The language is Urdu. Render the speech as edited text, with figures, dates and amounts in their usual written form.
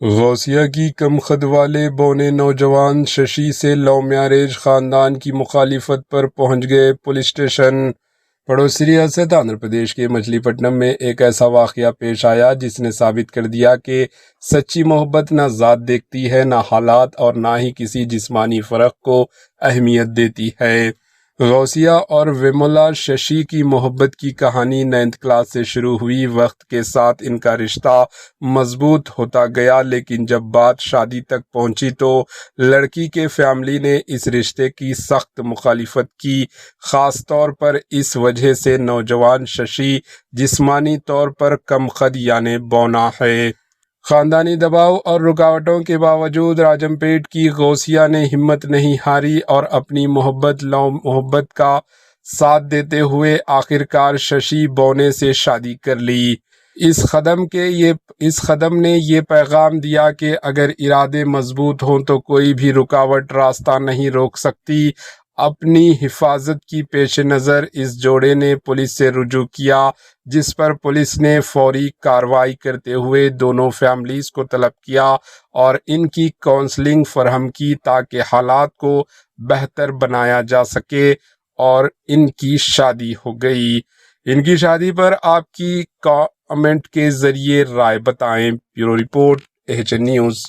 غوثیہ کی کم خد والے بونے نوجوان ششی سے لو میرج، خاندان کی مخالفت پر پہنچ گئے پولیس اسٹیشن۔ پڑوسی ریاست آندھرا پردیش کے مچلی پٹنم میں ایک ایسا واقعہ پیش آیا جس نے ثابت کر دیا کہ سچی محبت نہ ذات دیکھتی ہے، نہ حالات، اور نہ ہی کسی جسمانی فرق کو اہمیت دیتی ہے۔ غوثیہ اور ویمولا ششی کی محبت کی کہانی 9th کلاس سے شروع ہوئی۔ وقت کے ساتھ ان کا رشتہ مضبوط ہوتا گیا، لیکن جب بات شادی تک پہنچی تو لڑکی کے فیملی نے اس رشتے کی سخت مخالفت کی۔ خاص طور پر اس وجہ سے نوجوان ششی جسمانی طور پر کم قد یعنی بونا ہے۔ خاندانی دباؤ اور رکاوٹوں کے باوجود راجم پیٹ کی غوثیہ نے ہمت نہیں ہاری اور اپنی محبت کا ساتھ دیتے ہوئے آخرکار ششی بونے سے شادی کر لی۔ اس قدم نے یہ پیغام دیا کہ اگر ارادے مضبوط ہوں تو کوئی بھی رکاوٹ راستہ نہیں روک سکتی۔ اپنی حفاظت کی پیش نظر اس جوڑے نے پولیس سے رجوع کیا، جس پر پولیس نے فوری کارروائی کرتے ہوئے دونوں فیملیز کو طلب کیا اور ان کی کونسلنگ فراہم کی تاکہ حالات کو بہتر بنایا جا سکے، اور ان کی شادی ہو گئی۔ ان کی شادی پر آپ کی کامنٹ کے ذریعے رائے بتائیں۔ Bureau report, AHN news.